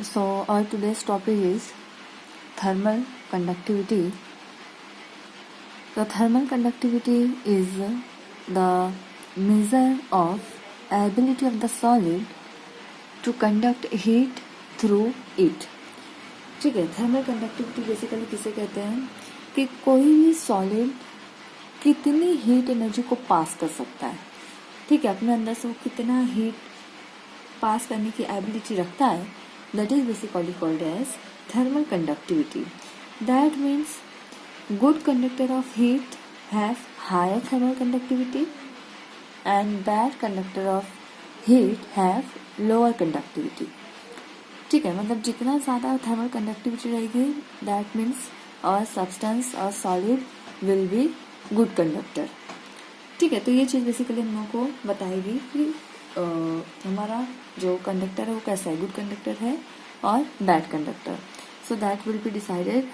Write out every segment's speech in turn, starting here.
So our today's topic is thermal conductivity. The thermal conductivity is the measure of ability of the solid to conduct heat through it. ठीक है, thermal conductivity basically किसे कहते हैं कि कोई भी solid कितनी हीट एनर्जी को पास कर सकता है. ठीक है, अपने अंदर से वो कितना हीट पास करने की एबिलिटी रखता है, that is basically called as thermal conductivity. That means good conductor of heat have higher thermal conductivity and bad conductor of heat have lower conductivity. ठीक है, मतलब जितना ज़्यादा थर्मल कंडक्टिविटी रहेगी दैट मीन्स और सब्सटेंस और solid will be good conductor. ठीक है, तो ये चीज़ बेसिकली हम लोगों को बताएगी कि हमारा जो कंडक्टर है वो कैसा है, गुड कंडक्टर है और bad conductor. So that will be decided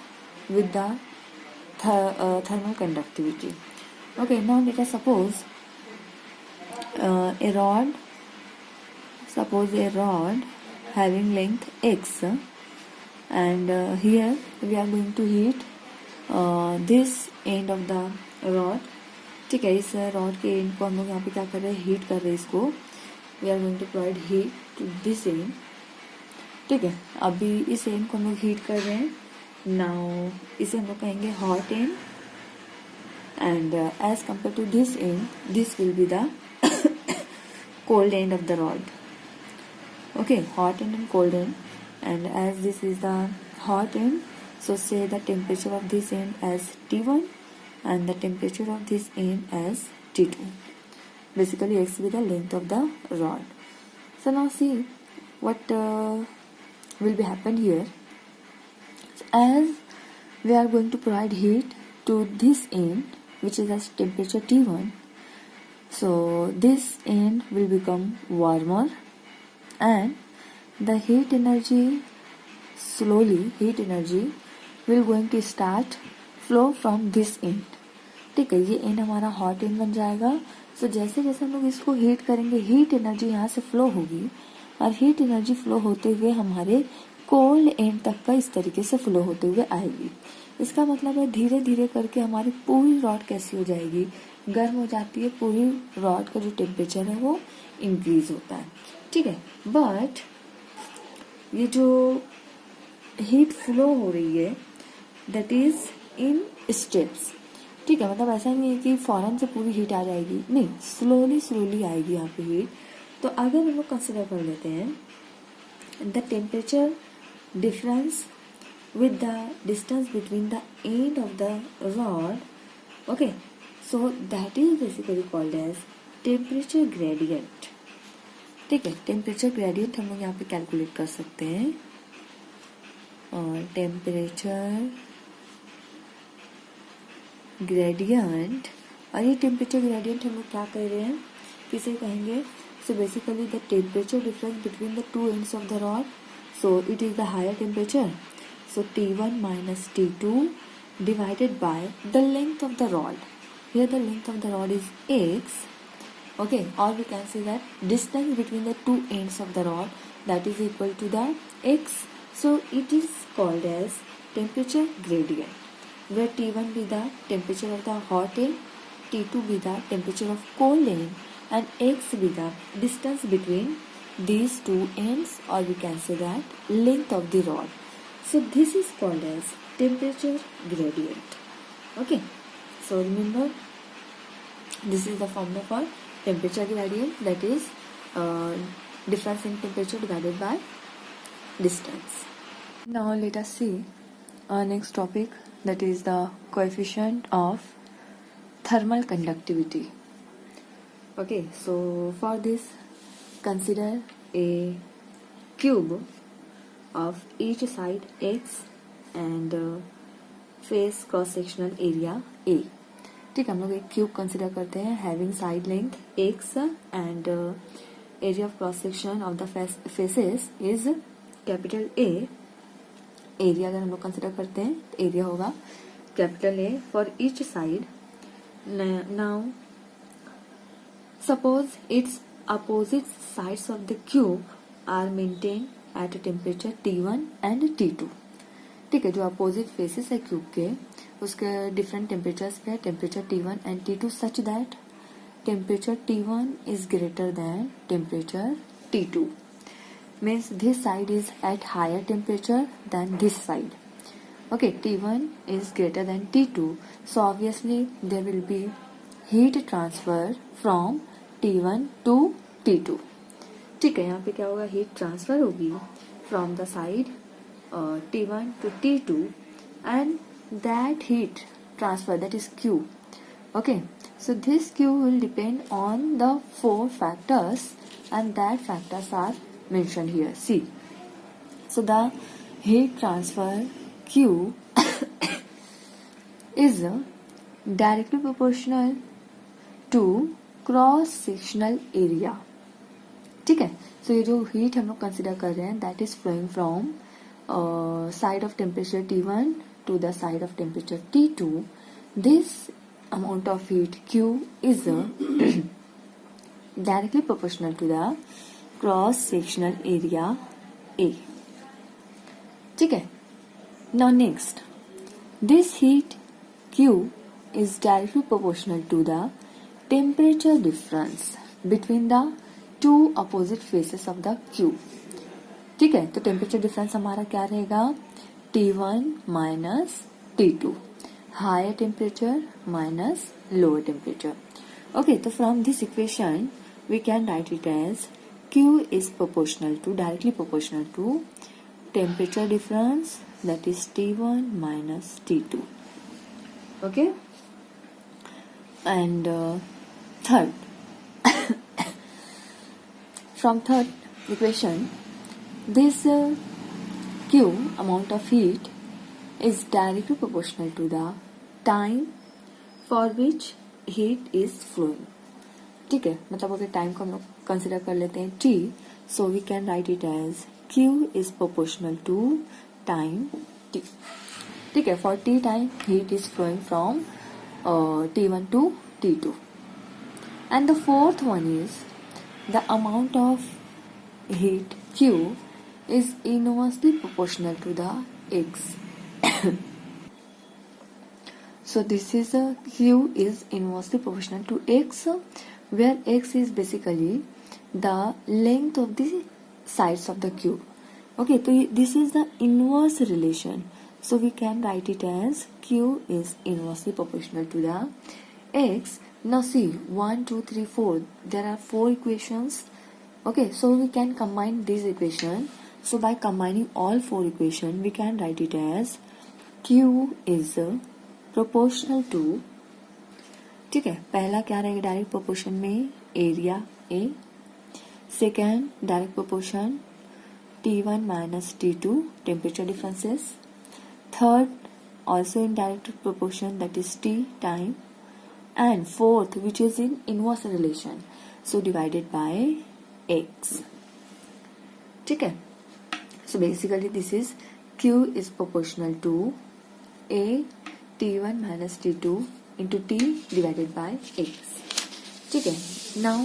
with the thermal conductivity. Okay, now let us suppose a rod having length x and here we are going to heat this end of the rod. ठीक है, इस rod के and को हम लोग यहाँ पे क्या कर रहे हैं, हीट कर रहे हैं इसको. We are going to provide heat to this end. ठीक है, अभी इस एंड को हम लोग हीट कर रहे हैं. नाउ इसे हम लोग कहेंगे hot end end as compare to this end this will be the cold end of the rod. Okay, hot end and cold end, and as this is the hot end, so say the temperature of this end as T1 and the temperature of this end as T2. Basically x will be the length of the rod. So now see what will be happen here. So as we are going to provide heat to this end which is at temperature T1, so this end will become warmer and the heat energy will going to start flow from this end. ठीक है, ये and हमारा hot and बन जाएगा. सो जैसे जैसे हम लोग इसको हीट करेंगे हीट एनर्जी यहाँ से फ्लो होगी और हीट एनर्जी फ्लो होते हुए हमारे कोल्ड एंड तक का इस तरीके से फ्लो होते हुए आएगी. इसका मतलब है धीरे धीरे करके हमारी पूरी रॉड कैसी हो जाएगी, गर्म हो जाती है. पूरी रॉड का जो टेम्परेचर है वो इंक्रीज होता है. ठीक है, बट ये जो हीट फ्लो हो रही है दैट इज इन स्टेप्स. ठीक है, मतलब ऐसा नहीं है कि फौरन से पूरी हीट आ जाएगी, नहीं, स्लोली आएगी यहाँ पे हीट. तो अगर हम लोग कंसिडर कर लेते हैं the temperature difference with the distance between the end of the rod. Okay, so that is basically called as temperature gradient. ठीक है, टेम्परेचर ग्रेडियंट हम लोग यहाँ पे कैलकुलेट कर सकते हैं. और टेम्परेचर ग्रेडियंट, और ये टेम्परेचर ग्रेडियंट हम लोग क्या कह रहे हैं, किसे कहेंगे. So basically the temperature difference between the two ends of the rod. So it is the higher temperature. So T1 minus T2 divided by the length of the rod. Here the length of the rod is x. Okay, or we can say that distance between the two ends of the rod, that is equal to the x. So it is called as temperature gradient, where T1 be the temperature of the hot end, T2 be the temperature of cold end, and x be the distance between these two ends, or we can say that length of the rod. So this is called as temperature gradient. Okay, so remember this is the formula for temperature gradient, that is difference in temperature divided by distance. Now let us see our next topic, that is the coefficient of thermal conductivity. Okay, so for this consider a cube of each side x and face cross sectional area a. ठीक है, हम लोग एक cube consider करते हैं having side length x and area of cross section of the faces is capital A. Area अगर हम लोग कंसिडर करते हैं तो एरिया होगा capital A for each side. Now suppose it's opposite sides of the cube are maintained at a temperature T1 and T2. ठीक है, जो अपोजिट फेसेस है क्यूब के उसके डिफरेंट टेम्परेचर्स पे, temperature T1 and T2 such that temperature T1 is greater than temperature T2. Means this side is at higher temperature than this side. Okay, T1 is greater than T2, so obviously there will be heat transfer from T1 to T2. ठीक है, यहाँ पे क्या होगा, heat transfer होगी from the side T1 to T2 and that heat transfer, that is Q. Okay, so this Q will depend on the 4 factors and that factors are mentioned here. See, so the heat transfer Q is directly proportional to cross sectional area. ठीक है, सो ये जो heat हम लोग consider कर रहे हैं that is flowing from side of temperature T1 to the side of temperature T2. This amount of heat Q is directly proportional to the cross sectional area A. ठीक है, now next, this heat Q is directly proportional to the temperature difference between the two opposite faces of the cube. ठीक है, तो temperature difference हमारा क्या रहेगा, T1 minus T2, higher temperature minus lower temperature. Okay, तो from this equation we can write it as Q is proportional to, directly proportional to temperature difference, that is T1 minus T2. Okay, and third, from third equation, this Q amount of heat is directly proportional to the time for which heat is flowing. ठीक है, मतलब अगर time को हम लोग consider कर लेते हैं T, so we can write it as Q is proportional to time T. ठीक है, for T time heat is flowing from T1 to T2. And the fourth one is the amount of heat Q is inversely proportional to the X. So this is a Q is inversely proportional to X, where X is basically the length of the sides of the cube. Okay, so this is the inverse relation. So we can write it as Q is inversely proportional to the X. Now see, 1, 2, 3, 4. There are 4 equations. Okay, so we can combine this equation. So by combining all 4 equations, we can write it as Q is proportional to, ठीक है, पहला क्या रहेगा direct proportion में area A. Second direct proportion T1 minus T2 temperature differences. Third, also in direct proportion, that is T time. And fourth, which is in inverse relation, so divided by X. ठीक है, so basically this is Q is proportional to A T1 minus T2 into T divided by X. ठीक है, now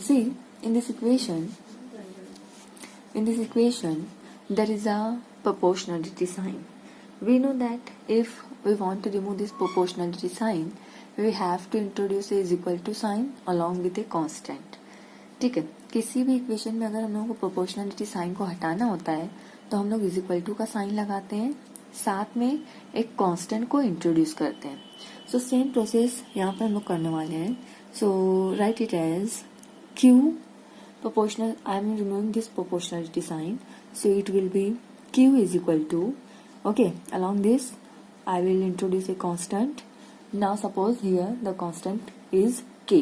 see in this equation there is a proportionality sign. We know that if we want to remove this proportionality sign, we have to introduce a is equal to sign along with a constant. ठीक है, किसी भी equation में अगर हम लोगों को proportionality sign को हटाना होता है तो हम लोग इज इक्वल टू का साइन लगाते हैं, साथ में एक कांस्टेंट को इंट्रोड्यूस करते हैं. सो सेम प्रोसेस यहाँ पर हम लोग करने वाले हैं. So write it as Q proportional, I am removing this proportionality sign, so it will be Q is equal to, okay, along this I will introduce a constant. Now suppose here the constant is K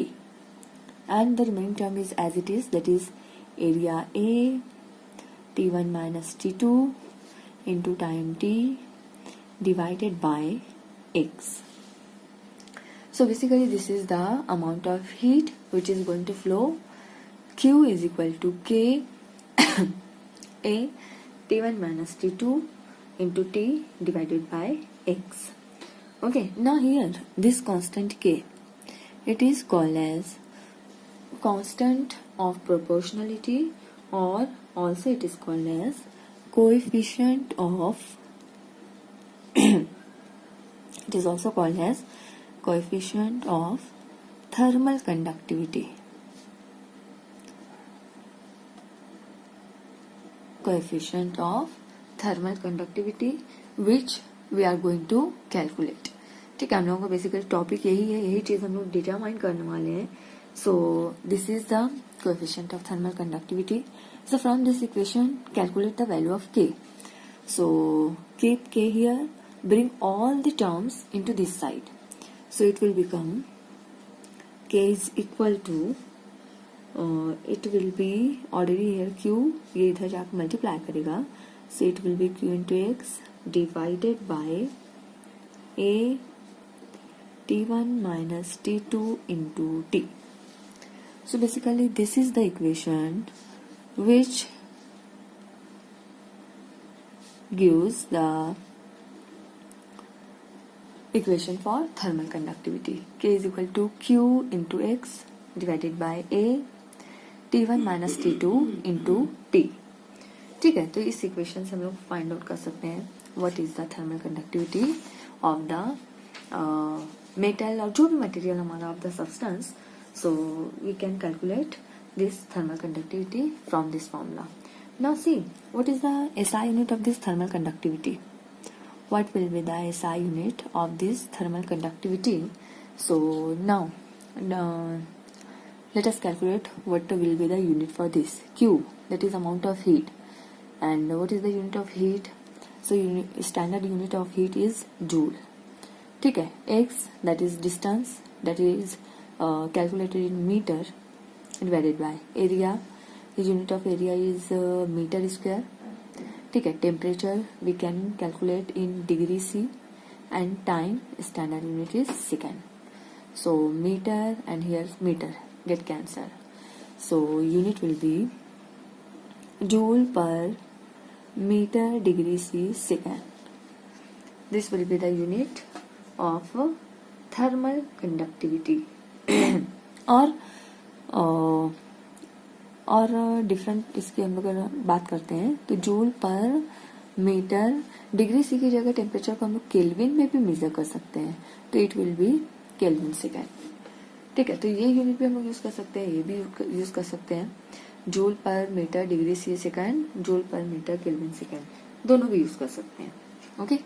and the remaining term is as it is, that is area A T1 minus T2 into time T divided by X. So basically this is the amount of heat which is going to flow. Q is equal to K A T1 minus T2 into T divided by X. Okay, now here this constant K, it is called as constant of proportionality or also it is called as coefficient of it is also called as coefficient of thermal conductivity. Coefficient of thermal conductivity which we are going to calculate. ठीक है, हम लोगों का basically topic यही है, यही चीज हम लोग डिटरमाइन करने वाले हैं. सो this is the coefficient of thermal conductivity. So from this equation calculate the value of के. सो कीप के here, bring all the terms into this side. So it will become k is equal to it will be already here q, ये इधर जाकर multiply करेगा. So it will be q into x divided by a t1 minus t2 into t. So basically this is the equation which gives the equation for thermal conductivity. K is equal to q into x divided by a t1 minus t2 into t. ठीक है, तो इस equation से हम लोग find out कर सकते हैं what is the thermal conductivity of the metal और जो भी मटेरियल हमारा of the substance. So we can calculate this thermal conductivity from this formula. Now see what is the SI unit of this thermal conductivity. What will be the SI unit of this thermal conductivity? So now let us calculate what will be the unit for this. Q, that is amount of heat. And what is the unit of heat? So standard unit of heat is joule. ठीक है. X, that is distance, that is calculated in meter divided by area. The unit of area is meter square. ठीक है. Temperature we can calculate in degree C and time standard unit is second. So metre and here metre get cancel. So unit will be joule per metre degree C second. This will be the unit of thermal conductivity. और different इसकी हम लोग अगर बात करते हैं तो joule per metre degree सी की जगह टेम्परेचर को हम लोग केल्विन में भी मेजर कर सकते हैं, तो it will be kelvin second. ठीक है, तो ये यूनिट भी हम लोग यूज कर सकते हैं, ये भी यूज कर सकते हैं. Joule per metre degree C second, joule per metre kelvin second, दोनों भी यूज कर सकते हैं. Okay,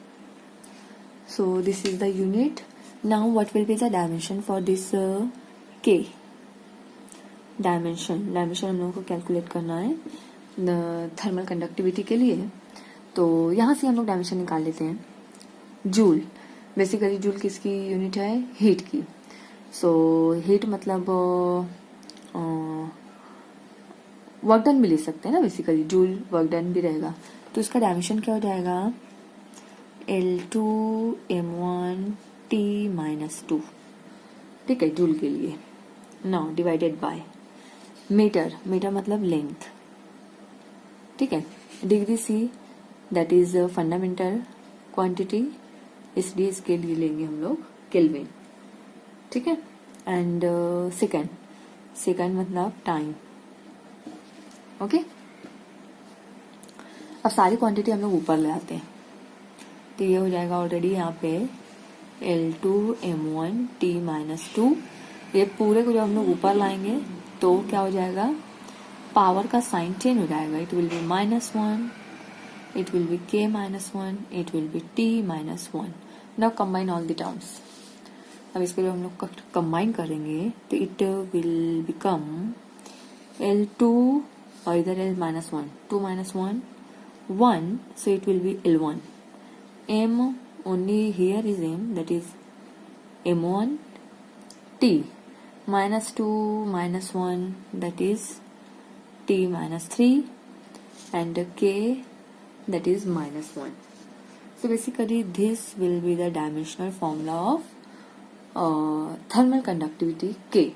so this is the unit. Now what will be the dimension for this K. Dimension हम लोगों को कैलकुलेट करना है थर्मल कंडक्टिविटी के लिए. तो यहाँ से हम लोग डायमेंशन निकाल लेते हैं. जूल, बेसिकली जूल किसकी यूनिट है? हीट की. सो हीट मतलब वर्क डन भी ले सकते हैं ना, बेसिकली जूल वर्क डन भी रहेगा. तो इसका डायमेंशन क्या हो जाएगा? L2m1 T -2. ठीक है, जूल के लिए. Now divided by metre, metre मतलब लेंथ. ठीक है. Degree C, that is fundamental quantity, इसलिए इसके लिए लेंगे हम लोग केल्विन. ठीक है. एंड सेकेंड, सेकेंड मतलब टाइम. ओके, अब सारी क्वांटिटी हम लोग ऊपर ले आते हैं. तो ये हो जाएगा ऑलरेडी यहाँ पे L2m1 T -2. ये पूरे को जब हम लोग ऊपर लाएंगे तो क्या हो जाएगा? पावर का साइन चेंज हो जाएगा. It will be -1, it will be k -1, it will be t -1. Now combine all the terms. अब इसको जब हम लोग कंबाइन करेंगे तो इट विल बिकम L2 और इधर L -1, 2 -1 1, so it will be L1. M only here is M, that is M1 T -2 -1, that is T -3, and K, that is -1. So basically this will be the dimensional formula of thermal conductivity K.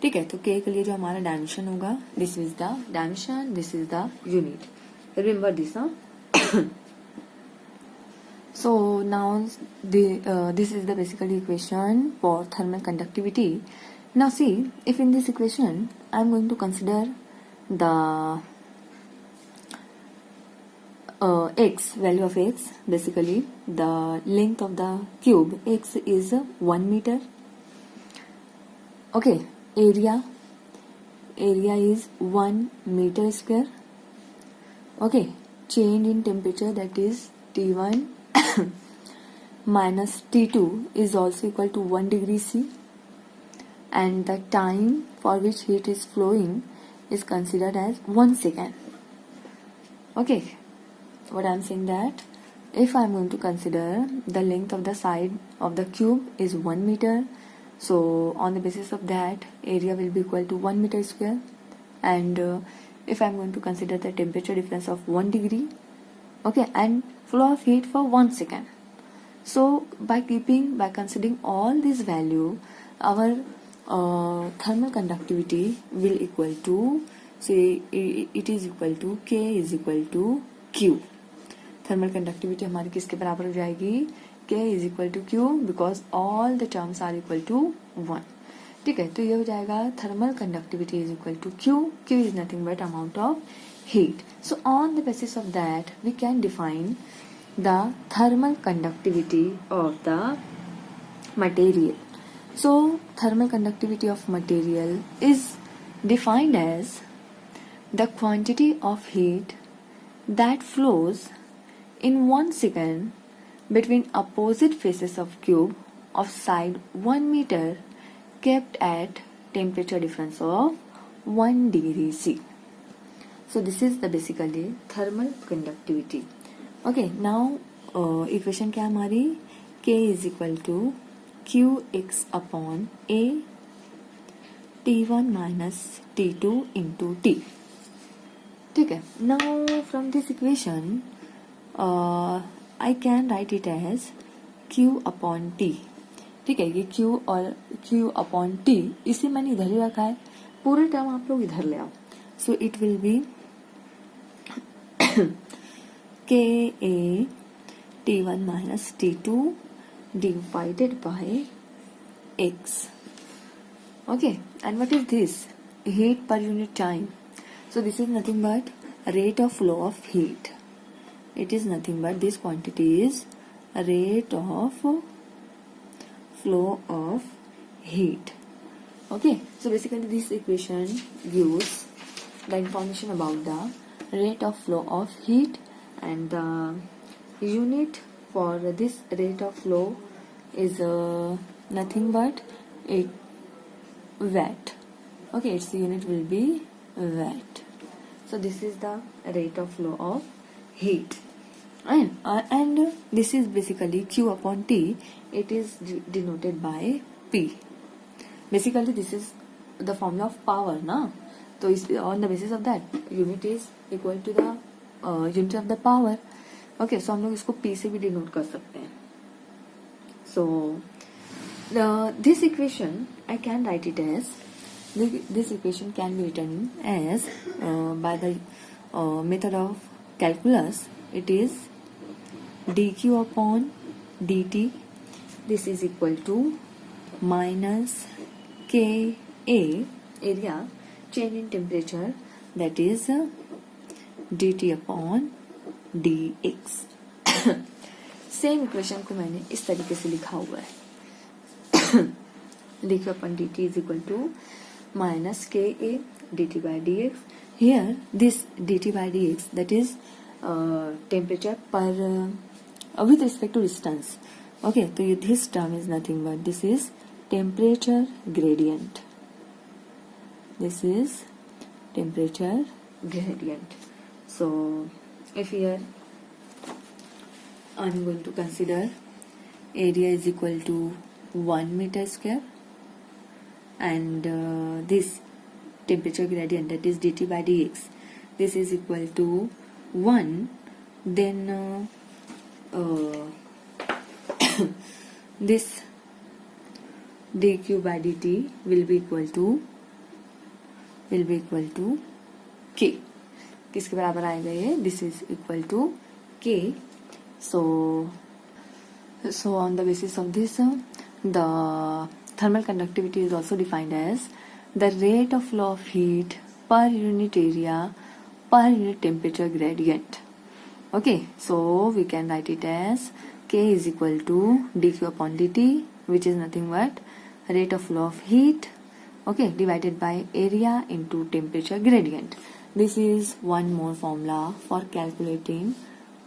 ठीक है, तो K के लिए जो हमारा dimension होगा, this is the dimension, this is the unit. Remember this. So now this is the basically equation for thermal conductivity. Now see, if in this equation I am going to consider the x, value of x, basically the length of the cube x is 1 meter. Okay, area is 1 meter square. Okay, change in temperature, that is T1 minus T2 is also equal to 1 degree C, and the time for which heat is flowing is considered as 1 second. Okay, what I am saying that if I am going to consider the length of the side of the cube is 1 meter, so on the basis of that area will be equal to 1 meter square, and if I am going to consider the temperature difference of 1 degree, okay, and flow of heat for 1 second, so by considering all this value, our thermal conductivity will equal to, say it is equal to K is equal to Q. Thermal conductivity हमारी किसके बराबर हो जाएगी? K is equal to Q, because all the terms are equal to 1. ठीक है, तो ये हो जाएगा thermal conductivity is equal to Q. Q is nothing but amount of heat. So on the basis of that we can define the thermal conductivity of the material. So thermal conductivity of material is defined as the quantity of heat that flows in 1 second between opposite faces of cube of side 1 meter kept at temperature difference of 1 degree C. So this is the basically thermal conductivity. Okay, now equation क्या हमारी? K is equal to Qx upon A T1 minus T2 into T. ठीक है, now from this equation I can write it as Q upon T. ठीक है, ये Q और Q upon T इसे मैंने इधर ही रखा है, पूरे टर्म आप लोग इधर ले आओ. So it will be Ka T1 minus T2 divided by X. Okay, and what is this? Heat per unit time. So this is nothing but rate of flow of heat. It is nothing but this quantity is rate of flow of heat. Okay, so basically this equation gives the information about the rate of flow of heat, and the unit for this rate of flow is nothing but watt. Okay, its unit will be watt. So this is the rate of flow of heat, and this is basically Q upon T. It is denoted by P. Basically this is the formula of power ना, तो इस on the basis of that unit is equal to the unit of the power. Okay, so हम लोग इसको P से भी denote कर सकते हैं. So this equation I can write it as, this equation can be written as by the method of calculus. It is dq upon dt. This is equal to minus Ka, area, change in temperature, that is dt upon dx. Same equation को मैंने इस तरीके से लिखा हुआ है. dq upon dt is equal to minus Ka dt by dx. Here this dt by dx, that is temperature per with respect to distance. Okay, so this term is nothing but this is temperature gradient. This is temperature gradient. So if here I am going to consider area is equal to 1 meter square, and this temperature gradient, that is dt by dx, this is equal to 1, then this dq by dt will be equal to k. किसके बराबर आएगा ये? This is equal to k. So on the basis of this the thermal conductivity is also defined as the rate of flow of heat per unit area per unit temperature gradient. Okay, so we can write it as K is equal to dq upon dt, which is nothing but rate of flow of heat, okay, divided by area into temperature gradient. This is one more formula for calculating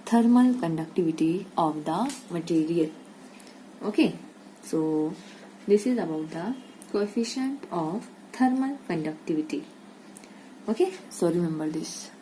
thermal conductivity of the material. Okay, so this is about the coefficient of thermal conductivity. Okay, so remember this.